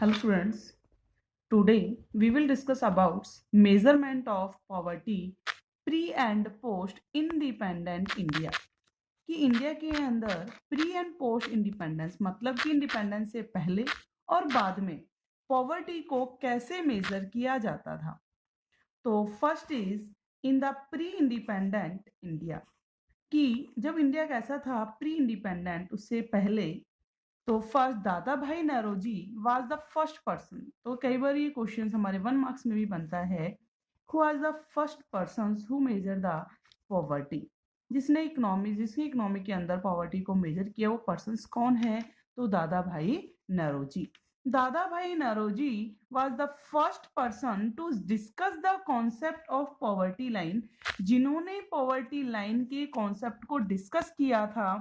Hello students, today we will discuss about measurement of poverty pre and post independent India। कि India के अंदर pre and post independence मतलब कि independence से पहले और बाद में पॉवर्टी को कैसे मेजर किया जाता था। तो first is in the pre independent India, कि जब इंडिया कैसा था प्री इंडिपेंडेंट उससे पहले, तो first Dadabhai Naoroji was the first person. तो कई बार ये क्वेश्चन हमारे 1 मार्क्स में भी बनता है, who was the first person who measure the poverty, जिसकी इकोनॉमी के अंदर पॉवर्टी को मेजर किया, वो पर्सन कौन है? तो दादा भाई Naoroji. Dadabhai Naoroji was the first person to discuss the concept of poverty line, जिन्होंने पॉवर्टी लाइन के कॉन्सेप्ट को डिस्कस किया था।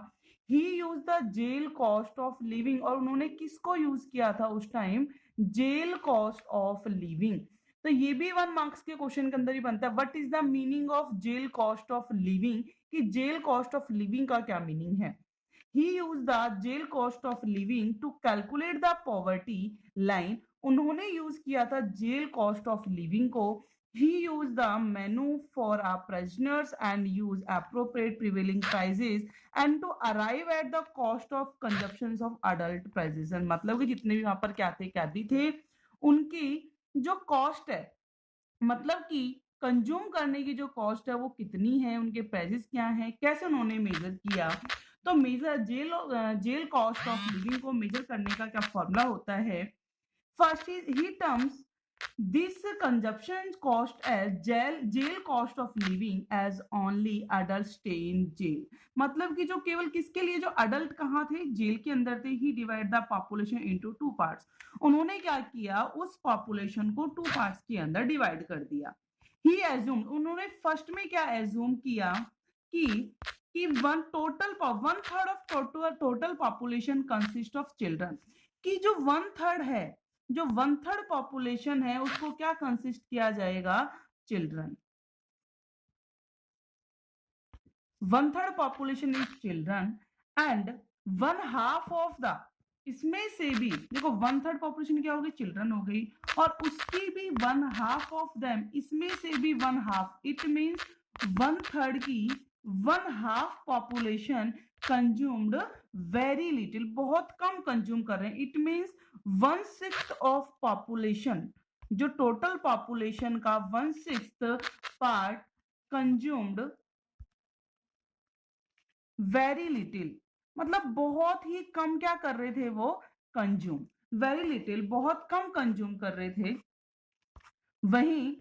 He use the jail cost of living, और उन्होंने किसको यूज किया था उस time? Jail cost of living. तो ये भी 1 मार्क्स के क्वेश्चन के अंदर ही बनता है, what is the meaning of jail cost of living, कि जेल कॉस्ट ऑफ लिविंग का क्या मीनिंग है। He use the jail cost of living to calculate the poverty line, उन्होंने यूज किया था जेल कॉस्ट ऑफ लिविंग को। He used the menu for our prisoners and use appropriate prevailing prices and to arrive at the cost of consumptions of adult prices। मतलब कि जितने भी वहां पर क्या थे, कैदी थे, उनकी जो कॉस्ट है, मतलब कि कंज्यूम करने की जो कॉस्ट है वो कितनी है, उनके प्राइसेस क्या हैं, कैसे उन्होंने मेजर किया। तो मेजर जेल कॉस्ट ऑफ लिविंग को मेजर करने का क्या फॉर्मूला होता है? First is he terms this consumption cost as jail cost of living as only adults stay in jail। मतलब कि जो केवल किसके लिए, जो अडल्ट कहाँ थे, जेल के अंदर थे। He divide the population into 2 parts, उन्होंने क्या किया, उस पॉपुलेशन को 2 पार्ट्स के अंदर डिवाइड कर दिया। ही एज्यूम, उन्होंने फर्स्ट में क्या एज्यूम किया कि one third of total population consist of children, कि जो 1/3 है, जो 1/3 पॉपुलेशन है उसको क्या कंसिस्ट किया जाएगा? Children. 1/3 population is children and 1/2 of the, इसमें से भी देखो 1/3 पॉपुलेशन क्या होगी? चिल्ड्रन हो गई, और उसकी भी 1/2 ऑफ देम, इसमें से भी 1/2, इट मींस 1/3 की 1/2 पॉपुलेशन कंज्यूम्ड वेरी लिटिल, बहुत कम कंज्यूम कर रहे हैं। इट मींस 1/6 ऑफ पॉपुलेशन, जो टोटल पॉपुलेशन का 1/6 पार्ट कंज्यूम्ड वेरी लिटिल, मतलब बहुत ही कम क्या कर रहे थे वो? कंज्यूम। वेरी लिटिल, बहुत कम कंज्यूम कर रहे थे। वहीं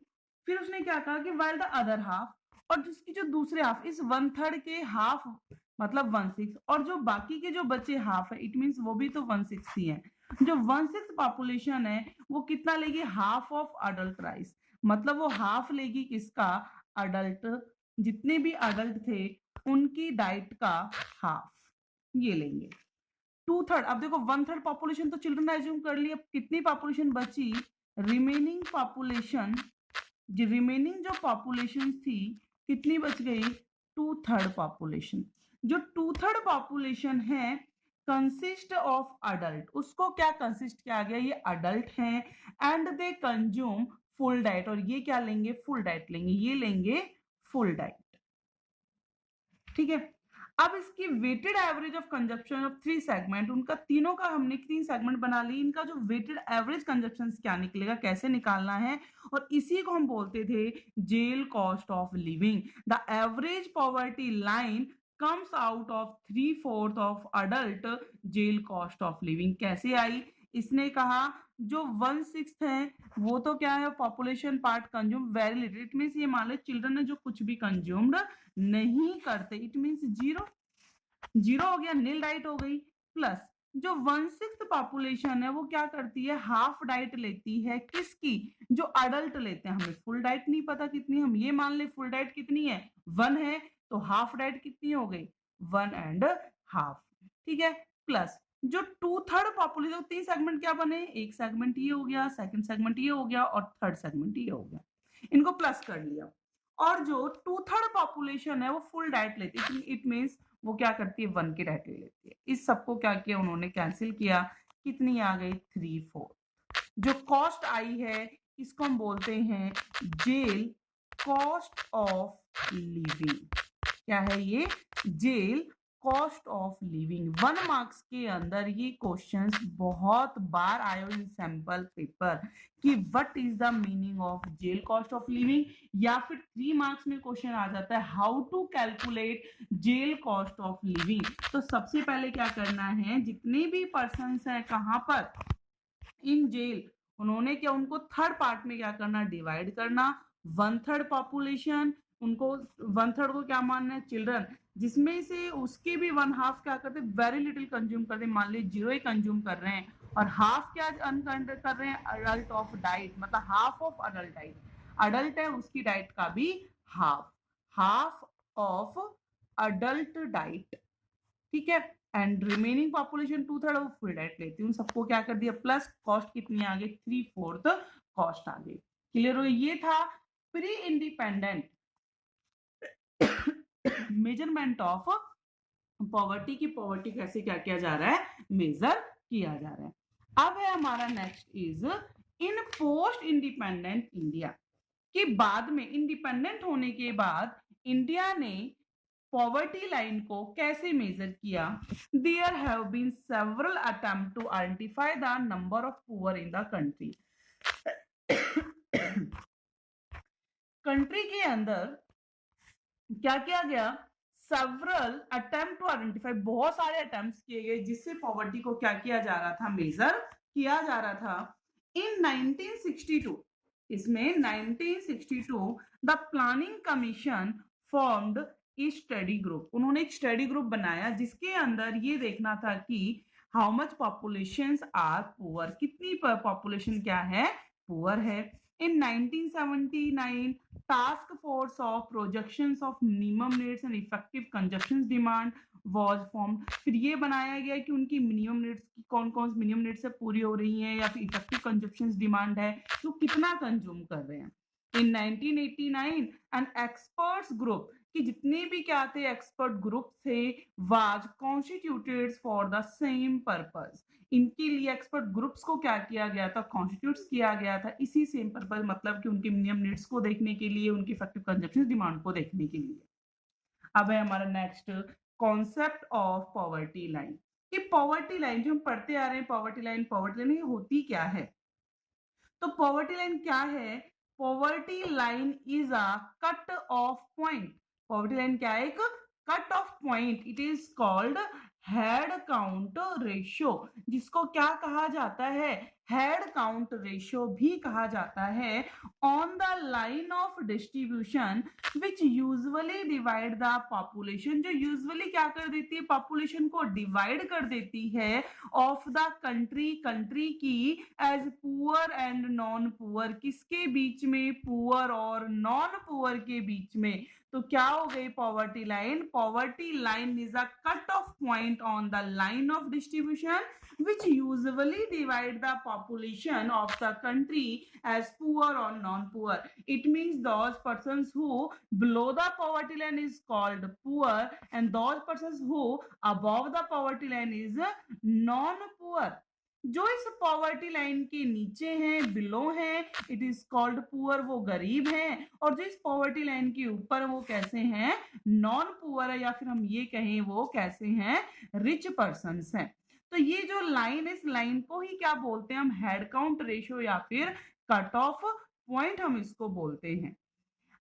फिर उसने क्या कहा कि वाइल द अदर हाफ, और जिसकी जो दूसरे हाफ, इस 1/3 के हाफ मतलब 1/6, और जो बाकी के जो बचे हाफ है, इट मींस वो भी तो 1/6 ही है। जो 1/6 पॉपुलेशन है वो कितना लेगी? हाफ ऑफ अडल्ट राइस, मतलब वो हाफ लेगी किसका? अडल्ट, जितने भी अडल्ट थे उनकी डाइट का हाफ ये लेंगे। 2/3, अब देखो 1/3 पॉपुलेशन तो चिल्ड्रन एज्यूम कर ली, अब कितनी पॉपुलेशन बची? रिमेनिंग पॉपुलेशन, जो पॉपुलेशन थी कितनी बच गई? 2/3 पॉपुलेशन। जो 2/3 पॉपुलेशन है कंसिस्ट ऑफ अडल्ट, उसको क्या कंसिस्ट किया गया? ये अडल्ट हैं and they consume full diet, और ये क्या लेंगे? फुल डाइट लेंगे, ये लेंगे फुल डाइट। ठीक है, अब इसकी weighted average of consumption of 3 segment, उनका तीनों का हमने 3 सेगमेंट बना ली, इनका जो वेटेड एवरेज कंजप्शन क्या निकलेगा, कैसे निकालना है, और इसी को हम बोलते थे जेल cost of living. The average poverty line comes out of 3/4 of adult जेल कॉस्ट ऑफ लिविंग। कैसे आई? इसने कहा जो 1/6 है वो तो क्या है? Population part consume very little, it means ये मान लो चिल्ड्रन ने जो कुछ भी कंज्यूम्ड नहीं करते, इट मींस 0 हो गया, नील डाइट हो गई। प्लस जो 1/6 पॉपुलेशन है वो क्या करती है? हाफ डाइट लेती है, किसकी? जो अडल्ट लेते हैं। हमें फुल डाइट नहीं पता कितनी, हम ये मान ले फुल डाइट कितनी है? 1 है, तो हाफ डाइट कितनी हो गई? 1.5। ठीक है, प्लस जो 2/3 पॉपुलेशन, 3 सेगमेंट क्या बने? एक सेगमेंट ये हो गया, सेकंड सेगमेंट ये हो गया, और थर्ड सेगमेंट ये हो गया, इनको प्लस कर लिया। और जो 2/3 पॉपुलेशन है वो फुल डाइट लेती है, इट मींस वो क्या करती है? 1 की डाइट ले लेती है। इस सबको क्या किया उन्होंने? कैंसिल किया। कितनी आ गई? 3/4। जो कॉस्ट आई है इसको हम बोलते हैं जेल कॉस्ट ऑफ लिविंग। क्या है ये? जेल कॉस्ट ऑफ लिविंग। 1 मार्क्स के अंदर ये क्वेश्चंस बहुत बार आए हुए इन सैंपल पेपर कि what is the meaning of jail cost of living, या फिर 3 मार्क्स में क्वेश्चन आ जाता है हाउ टू कैलकुलेट जेल कॉस्ट ऑफ लिविंग। तो सबसे पहले क्या करना है, जितने भी पर्सन है कहां पर, इन जेल, उन्होंने क्या, उनको थर्ड पार्ट में क्या करना, डिवाइड करना। 1/3 पॉपुलेशन, उनको 1/3 को क्या मानना है, चिल्ड्रन, जिसमें से उसके भी 1/2 क्या करते, वेरी लिटिल कंज्यूम करते, मान लीजिए 0 ही कंज्यूम कर रहे हैं, और हाफ क्या कर रहे हैं, अडल्ट ऑफ डाइट, मतलब half of adult diet, adult है उसकी डाइट का भी half, half of adult diet, ठीक है। And remaining population 2/3 full diet लेती हूँ, सबको क्या कर दिया, प्लस कॉस्ट कितनी आ गई, 3/4 कॉस्ट आ गई। क्लियर हो? ये था pre independent measurement of poverty की, पॉवर्टी कैसे क्या किया जा रहा है, मेजर किया जा रहा है। अब है हमारा next is in post independent India, के बाद में, इंडिपेंडेंट होने के बाद इंडिया ने पॉवर्टी लाइन को कैसे मेजर किया। There have been several attempt to identify the number of poor in the country. Country के अंदर क्या किया गया, सेवरल अटेम्प्ट टू आइडेंटिफाई, बहुत सारे अटेम्प्ट्स किए गए जिससे पॉवर्टी को क्या किया जा रहा था, मेजर किया जा रहा था। इन 1962, इसमें 1962 the planning commission formed A study group, उन्होंने एक स्टडी ग्रुप बनाया जिसके अंदर ये देखना था कि how much populations are poor, कितनी पॉपुलेशन क्या है, पुअर है। In 1979 task force of projections of minimum needs and effective consumption demand was form, फिर ये बनाया गया कि उनकी मिनिमम नीड्स की कौन कौन सी मिनिमम नीड्स से पूरी हो रही हैं, या फिर इफेक्टिव कंजप्शन डिमांड है तो कितना कंज्यूम कर रहे हैं। इन 1989 एन एक्सपर्ट्स ग्रुप, कि जितने भी क्या थे एक्सपर्ट ग्रुप थे, was constituted for the same purpose, इनके लिए एक्सपर्ट ग्रुप्स को क्या किया गया था, कॉन्स्टिट्यूट किया गया था इसी सेम पर्पस, मतलब कि उनकी मिनिमम नीड्स को देखने के लिए, उनकी इफेक्टिव कंजप्शन डिमांड को देखने के लिए। अब है हमारा next concept of poverty line, कि पॉवर्टी लाइन जो हम पढ़ते आ रहे हैं, पॉवर्टी लाइन होती क्या है। तो पॉवर्टी लाइन क्या है, poverty line is a cut off point, poverty line क्या है, एक cut off point, it is called head count ratio, जिसको क्या कहा जाता है, हेड काउंट रेशियो भी कहा जाता है, on the line of distribution which usually divide the population, जो यूजुअली क्या कर देती है, पॉपुलेशन को डिवाइड कर देती है, ऑफ द कंट्री, कंट्री की, as poor and non poor, किसके बीच में, पुअर और नॉन पुअर के बीच में। तो क्या हो गई poverty line, poverty line is a cut off point on the line of distribution which usually divide the population of the country as poor or non-poor. It means those persons who below the poverty line is called poor, and those persons who above the poverty line is non-poor. जो इस poverty line के नीचे हैं, below हैं, it is called poor, वो गरीब हैं, और जो इस पॉवर्टी लाइन के ऊपर वो कैसे हैं, नॉन पुअर है, या फिर हम ये कहें वो कैसे हैं, रिच पर्संस हैं। तो ये जो लाइन, इस लाइन को ही क्या बोलते हैं हम, हेड काउंट रेशियो या फिर कट ऑफ पॉइंट हम इसको बोलते हैं।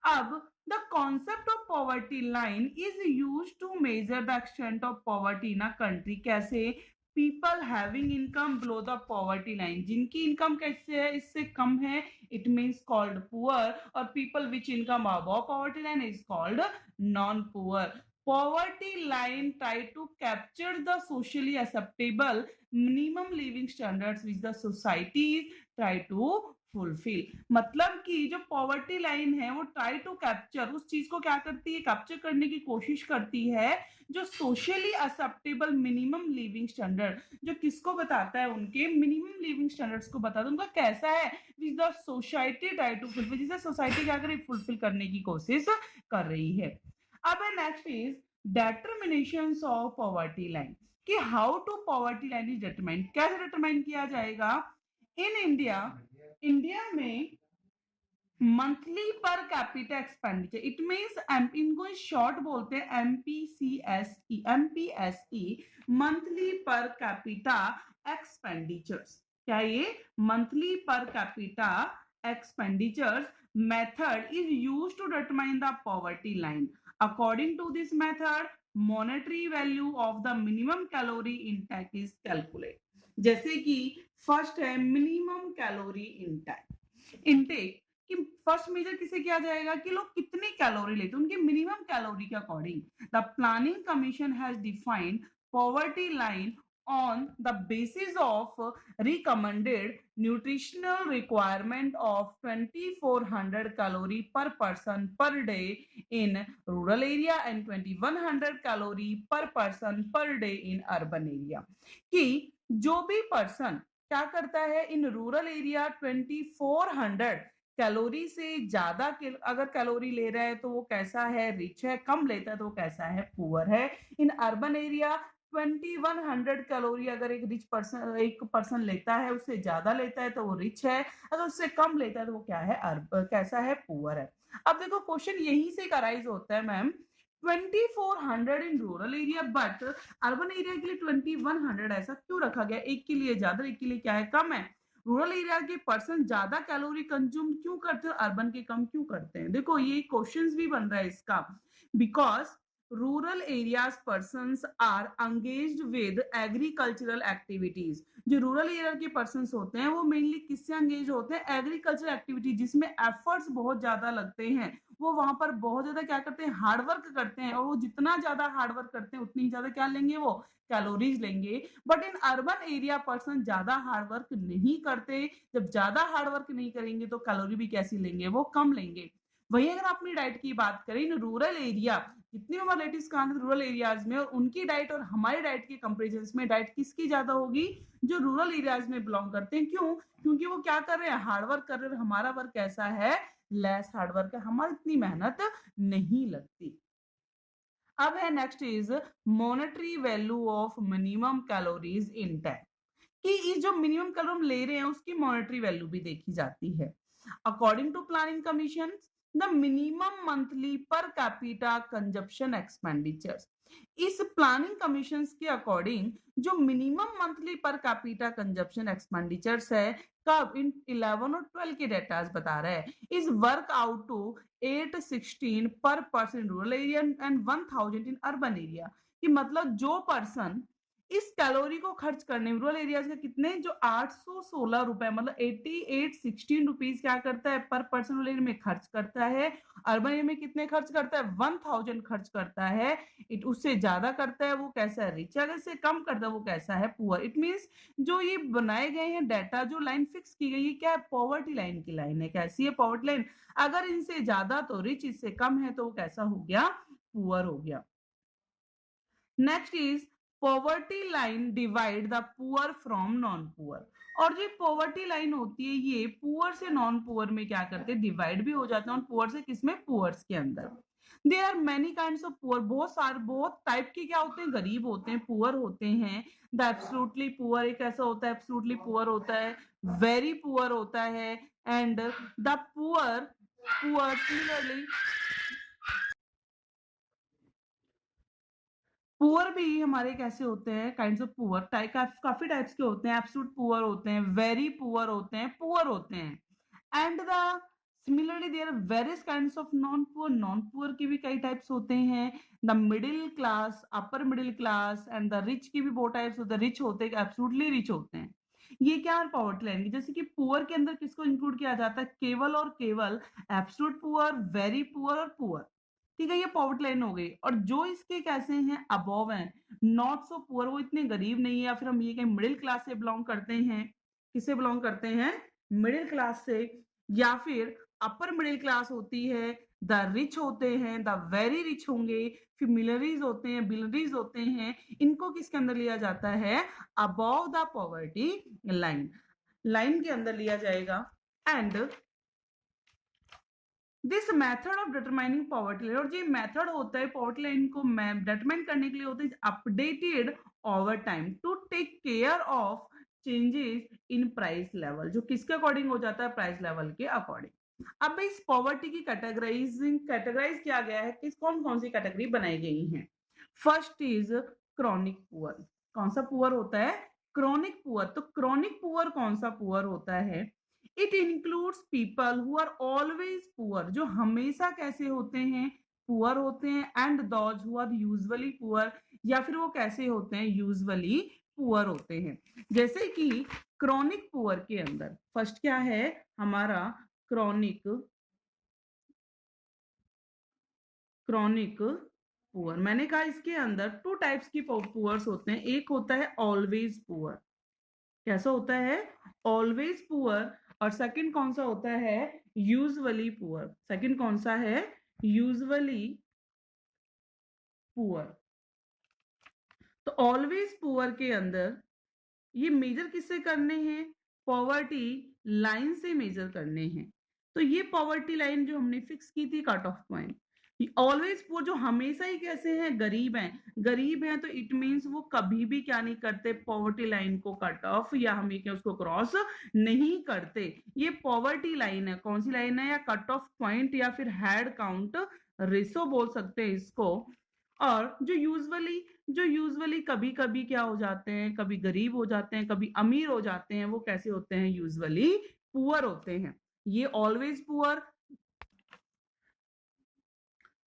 अब the concept of poverty line is use to measure the extent of poverty in a country, कैसे, people having income below the poverty line, जिनकी इनकम कैसे है, इससे कम है, इट मीन्स कॉल्ड पुअर, और people which income above poverty line is called non poor. Poverty line try to capture the socially acceptable minimum living standards which the societies try to fulfill, मतलब कि जो poverty line है वो try to capture, उस चीज को क्या करती है, कैप्चर करने की कोशिश करती है, जो socially acceptable minimum living standard, जो किसको बताता है, उनके मिनिमम लिविंग स्टैंडर्ड्स को बताता है, उनका कैसा है, which the society try to fulfil, जिसे सोसाइटी क्या करे, फुलफिल करने की कोशिश कर रही है। अब next is determinations of poverty line, कि how to poverty line is determine, कैसे डिटरमाइन किया जाएगा। इन इंडिया में monthly per capita expenditure, it means इनको शॉर्ट बोलते हैं MPSE, monthly per capita expenditures. क्या ये monthly per capita expenditures method is used to determine the poverty line. According to this method, monetary value of the minimum calorie intake is calculated. जैसे कि first है minimum calorie intake कि first major किसे किया जाएगा कि लोग कितनी कैलोरी लेते हैं, उनके मिनिमम कैलोरी के according the planning commission has defined poverty line on the basis of recommended nutritional requirement of 2400 calorie per person per day in rural area and 2100 calorie per person per day in urban area. कि जो भी person क्या करता है in rural area 2400 calorie से ज्यादा अगर calorie ले रहा है तो वो कैसा है, रिच है, कम लेता है तो वो कैसा है, पुअर है। इन अर्बन एरिया 2100 कैलोरी अगर एक पर्सन लेता है, उससे ज्यादा लेता है तो वो रिच है, अगर उससे कम लेता है तो वो क्या है, कैसा है, पुअर है। अब देखो क्वेश्चन यहीं से अराइज होता है ma'am, 2400 in rural area but urban area के लिए 2100 ऐसा क्यों रखा गया, एक के लिए ज्यादा एक के लिए क्या है, कम है। रूरल एरिया के पर्सन ज्यादा कैलोरी कंज्यूम क्यों करते हैं, अर्बन के कम क्यों करते हैं। देखो ये क्वेश्चंस भी बन रहा है इसका, because rural areas persons are engaged with agricultural activities. जो रूरल एरिया के पर्सन्स होते हैं वो मेनली किससे एंगेज होते हैं, एग्रीकल्चरल एक्टिविटी जिसमें एफर्ट्स बहुत ज्यादा लगते हैं। वो वहां पर बहुत ज्यादा क्या करते हैं, हार्डवर्क करते हैं, और वो जितना ज्यादा हार्डवर्क करते हैं उतनी ज्यादा क्या लेंगे, वो कैलोरीज लेंगे। But in urban area person ज्यादा हार्डवर्क नहीं करते, जब ज्यादा हार्डवर्क नहीं करेंगे तो कैलोरी भी कैसी लेंगे, वो कम लेंगे। वही अगर अपनी डाइट की बात करें इन रूरल एरिया, जितने भी हमारे रिलेटिव्स का रूरल एरियाज में, और उनकी डाइट और हमारी डाइट के कंपेरिजन में डाइट किसकी ज्यादा होगी, जो रूरल एरियाज में बिलोंग करते हैं। क्यों, क्योंकि वो क्या कर रहे हैं, हार्डवर्क कर रहे हैं। हमारा वर्क कैसा है, लेस हार्डवर्क है, हमारी इतनी मेहनत नहीं लगती। अब है next is monetary value of minimum calories intake, कि इस जो मिनिमम कैलोरी हम ले रहे हैं उसकी मॉनेटरी वैल्यू भी देखी जाती है। According to planning commission the minimum monthly per capita consumption expenditures, इस प्लानिंग कमीशन के अकॉर्डिंग जो minimum monthly per capita consumption expenditures है, कब, इन 11 और 12 के डेटा बता रहा है, इज वर्क आउट टू 816 पर person rural area and 1000 in urban area. कि मतलब जो पर्सन इस कैलोरी को खर्च करने रूरल एरियाज का कितने, जो 816 रुपए मतलब 8816 रुपीज क्या करता है पर पर्सन रूरल एरिया में खर्च करता है, अर्बन एरिया में कितने खर्च करता है, 1000 खर्च करता है। उससे ज्यादा करता है वो कैसा है, रिच, अगर से कम करता है वो कैसा है, पुअर। इट मींस जो ये बनाए गए हैं डाटा, जो लाइन फिक्स की गई है क्या है, पॉवर्टी लाइन की लाइन है। कैसी है, पॉवर्टी लाइन, अगर इनसे ज्यादा तो रिच, इससे कम है तो वो कैसा हो गया, पुअर हो गया। Next is poverty line divide the poor from non poor, और जो पॉवर्टी लाइन होती है ये पुअर से नॉन पुअर में क्या करते हैं, डिवाइड भी हो जाते हैं, और पुअर से किसमें, पुअर्स के अंदर। There are many kinds of poor, बहुत टाइप के क्या होते हैं, गरीब होते हैं, पुअर होते हैं। द एब्सोल्युटली पुअर एक ऐसा होता है, एब्सोल्युटली पुअर होता है, वेरी पुअर होता है, and the poor similarly poor भी हमारे कैसे होते हैं, काइंड्स ऑफ पुअर काफी टाइप्स के होते हैं, एब्सोल्यूट पुअर होते हैं, वेरी पुअर होते हैं, पुअर होते हैं। And the similarly there are various kinds of non poor के भी कई टाइप्स होते हैं। The middle class, upper middle class and the rich की भी बहुत टाइप्स होते हैं, रिच होते हैं, एब्सोल्युटली रिच होते हैं। ये क्या है, पॉवर्टी लाइन की। जैसे कि पुअर के अंदर किसको इंक्लूड किया जाता है, केवल और केवल एब्सोल्यूट पुअर, वेरी पुअर और पुअर। ठीक है, ये पॉवर्टी लाइन हो गई। और जो इसके कैसे हैं, अबव हैं, नॉट सो पुअर, वो इतने गरीब नहीं है, या फिर हम ये कहें मिडिल क्लास से बिलोंग करते हैं। किससे बिलोंग करते हैं, मिडिल क्लास से, या फिर अपर मिडिल क्लास होती है, द रिच होते हैं, द वेरी रिच होंगे, फिर मिलरीज होते हैं, बिलरीज होते हैं। इनको किसके अंदर लिया जाता है, अबव द पॉवर्टी लाइन के अंदर लिया जाएगा। And this method of determining poverty line, और जो मेथड होता है पॉवर्टी लाइन को डिटरमाइन करने के लिए होता है updated over time to take care of changes in price level, जो किसके अकॉर्डिंग हो जाता है, प्राइस लेवल के अकॉर्डिंग। अब इस पॉवर्टी की कैटेगराइज किया गया है, किस कौन कौन सी कैटेगरी बनाई गई हैं। First is chronic poor. कौन सा पुअर होता है, क्रॉनिक पुअर। तो क्रॉनिक पुअर कौन सा पुअर होता है, it includes people who are always poor, जो हमेशा कैसे होते हैं, पुअर होते हैं, and those who are usually poor, या फिर वो कैसे होते हैं, यूजुअली पुअर होते हैं। जैसे कि क्रॉनिक पुअर के अंदर फर्स्ट क्या है हमारा, क्रॉनिक पुअर। मैंने कहा इसके अंदर टू टाइप्स की पुअर्स होते हैं, एक होता है ऑलवेज पुअर। कैसा होता है, ऑलवेज पुअर। और सेकंड कौन सा होता है, यूजुअली पुअर। सेकंड कौन सा है, यूजुअली पुअर। तो ऑलवेज पुअर के अंदर ये मेजर किससे करने हैं, पॉवर्टी लाइन से मेजर करने हैं। तो ये पॉवर्टी लाइन जो हमने फिक्स की थी cut off point, always poor जो हमेशा ही कैसे हैं, गरीब हैं, तो इट मींस वो कभी भी क्या नहीं करते, पॉवर्टी लाइन को कट ऑफ या हम ये उसको क्रॉस नहीं करते। ये पॉवर्टी लाइन है, कौन सी लाइन है, या कट ऑफ पॉइंट या फिर हेड काउंट रेशो बोल सकते हैं इसको। और जो यूजुअली कभी कभी क्या हो जाते हैं, कभी गरीब हो जाते हैं, कभी अमीर हो जाते हैं, वो कैसे होते हैं, यूजुअली पुअर होते हैं। ये ऑलवेज पुअर।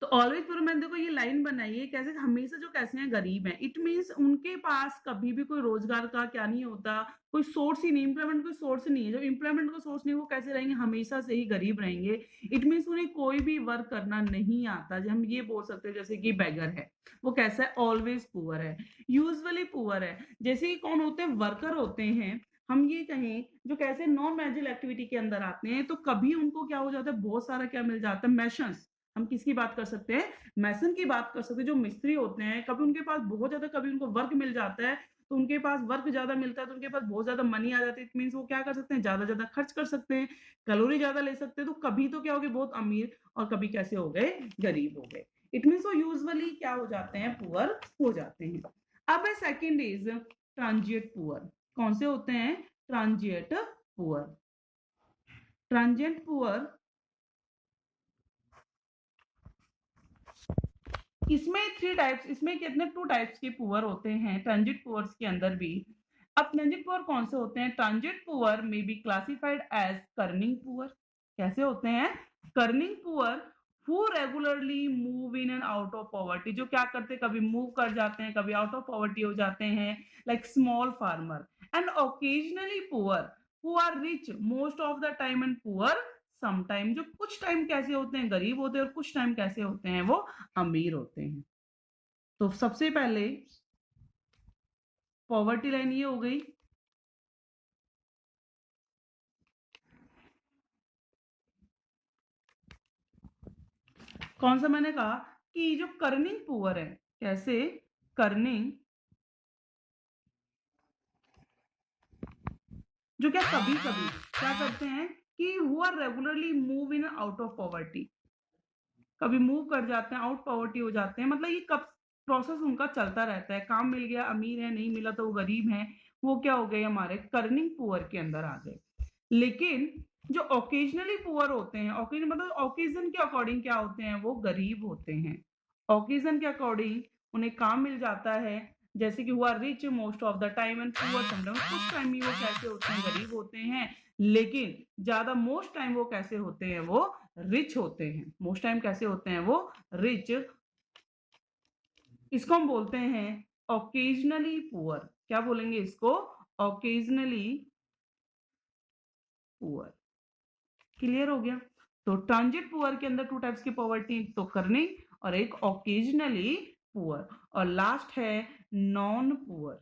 तो ऑलवेज पुअर मैंने देखो ये लाइन बनाई है, कैसे हमेशा जो कैसे हैं, गरीब हैं। इट मींस उनके पास कभी भी कोई रोजगार का क्या नहीं होता, कोई सोर्स ही नहीं, इम्प्लॉयमेंट कोई सोर्स नहीं है। जब इम्प्लॉयमेंट का सोर्स नहीं, वो कैसे रहेंगे, हमेशा से ही गरीब रहेंगे। इट मींस उन्हें कोई भी वर्क करना नहीं आता, जो हम ये बोल सकते हैं जैसे कि बेगर है, वो कैसा है, ऑलवेज पुअर है। यूजुअली पुअर है, जैसे कि कौन होते हैं, वर्कर होते हैं। हम ये कहें जो कैसे नॉन मैनुअल एक्टिविटी के अंदर आते हैं, तो कभी उनको क्या हो जाता है, बहुत सारा क्या मिल जाता है, मैशंस। हम किसकी बात कर सकते हैं, मैसन की बात कर सकते हैं। जो मिस्त्री होते हैं, कभी उनके पास बहुत ज्यादा, कभी उनको वर्क मिल जाता है, तो उनके पास वर्क ज्यादा मिलता है, तो उनके पास बहुत ज्यादा मनी आ जाती है। इट मींस वो क्या कर सकते हैं, ज्यादा खर्च कर सकते हैं, कैलोरी ज्यादा ले सकते हैं। तो कभी तो क्या हो गए, बहुत अमीर, और कभी कैसे हो गए, गरीब हो गए। इट मींस वो यूजुअली क्या हो जाते हैं, पुअर हो जाते हैं। अब सेकंड इज ट्रांजिएंट पुअर। कौन से होते हैं, ट्रांजिएंट पुअर। ट्रांजिएंट पुअर, इसमें थ्री टाइप्स, इसमें कितने टू टाइप्स के पुअर होते हैं ट्रांजिट पुअर्स के अंदर भी। अब ट्रांजिट पुअर कौन से होते हैं, ट्रांजिट पुअर में be classified as churning poor. कैसे होते हैं, churning poor, who regularly move in and out of poverty, जो क्या करते हैं, कभी मूव कर जाते हैं, कभी आउट ऑफ पॉवर्टी हो जाते हैं, like small farmer. And occasionally poor, who are rich most of the time and poor sometime, जो कुछ टाइम कैसे होते हैं, गरीब होते हैं, और कुछ टाइम कैसे होते हैं, वो अमीर होते हैं। तो सबसे पहले पॉवर्टी लाइन ये हो गई। कौन सा, मैंने कहा कि जो कर्निंग पुअर है, कैसे, कर्निंग, जो क्या कभी कभी क्या करते हैं कि who are regularly move in out of poverty, कभी मूव कर जाते हैं, आउट पॉवर्टी हो जाते हैं। मतलब ये कब प्रोसेस उनका चलता रहता है, काम मिल गया अमीर है, नहीं मिला तो वो गरीब है, वो क्या हो गए, हमारे कर्निंग पुअर के अंदर आ गए। लेकिन जो ओकेजनली पुअर होते हैं, ओकेजन मतलब ओकेजन के अकॉर्डिंग क्या होते हैं, वो गरीब होते हैं। ओकेजन के अकॉर्डिंग उन्हें काम मिल जाता है, जैसे कि हुआ rich most of the time and poor sometimes, कुछ टाइम ही वो कैसे होते हैं, गरीब होते हैं। लेकिन ज्यादा मोस्ट टाइम वो कैसे होते हैं, वो रिच होते हैं। मोस्ट टाइम कैसे होते हैं, वो रिच। इसको हम बोलते हैं ओकेजनली पुअर। क्या बोलेंगे इसको, ओकेजनली पुअर। क्लियर हो गया। तो ट्रांजिट पुअर के अंदर टू टाइप्स की पॉवर्टी, तो करनी, और एक ओकेजनली पुअर। और लास्ट है नॉन पुअर।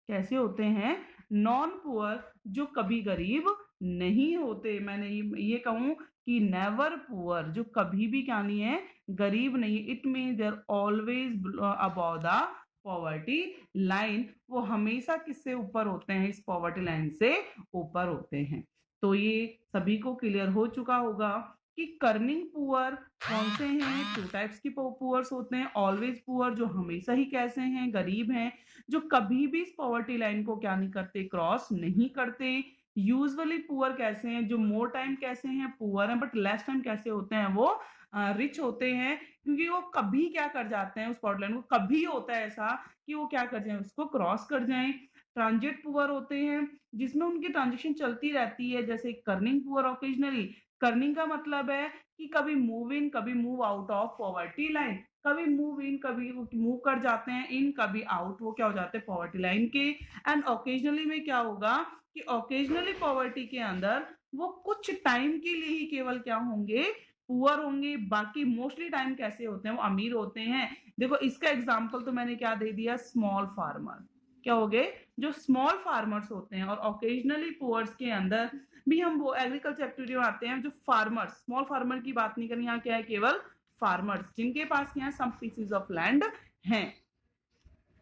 कैसे होते हैं, नॉन पुअर, जो कभी गरीब नहीं होते। मैंने ये कहूं कि नेवर पुअर, जो कभी भी क्या नहीं है, गरीब नहीं है। It mean there always above the poverty line, वो हमेशा किससे ऊपर होते हैं, इस पॉवर्टी लाइन से ऊपर होते हैं। तो ये सभी को क्लियर हो चुका होगा कि कर्निंग पुअर कौन से हैं। टू टाइप्स की पुअर्स होते हैं, ऑलवेज पुअर जो हमेशा ही कैसे हैं, गरीब हैं, जो कभी भी इस पॉवर्टी लाइन को क्या नहीं करते, क्रॉस नहीं करते। यूजुअली पुअर कैसे हैं, जो मोर टाइम कैसे हैं, पुअर हैं, बट लेस टाइम कैसे होते हैं, वो रिच होते हैं, क्योंकि वो कभी क्या कर जाते हैं, उस पॉवर्टी लाइन को कभी होता है ऐसा कि वो क्या कर जाए, उसको क्रॉस कर जाएं। ट्रांजिट पुअर होते हैं जिसमें उनकी ट्रांजेक्शन चलती रहती है, जैसे कर्निंग पुअर ऑकेजनली। कर्निंग का मतलब है कि कभी मूव इन, कभी move out of poverty line, कभी मूव इन, कभी मूव कर जाते हैं इन, कभी आउट, वो क्या हो जाते हैं पॉवर्टी लाइन के। एंड ऑकेजनली में क्या होगा कि ऑकेजनली पॉवर्टी के अंदर वो कुछ टाइम के लिए ही केवल क्या होंगे, पुअर होंगे, बाकी मोस्टली टाइम कैसे होते हैं, वो अमीर होते हैं। देखो इसका एग्जाम्पल तो मैंने क्या दे दिया, स्मॉल फार्मर। क्या हो गए, जो स्मॉल फार्मर्स होते हैं। और ओकेजनली पुअर्स के अंदर भी हम वो एग्रीकल्चर एक्टिविटी में आते हैं, जो फार्मर्स, स्मॉल फार्मर की बात नहीं करें, यहाँ क्या है, केवल फार्मर्स जिनके पास क्या है, सम पीसीज ऑफ लैंड हैं।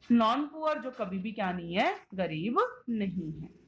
नॉन पुअर जो कभी भी क्या नहीं है, गरीब नहीं है।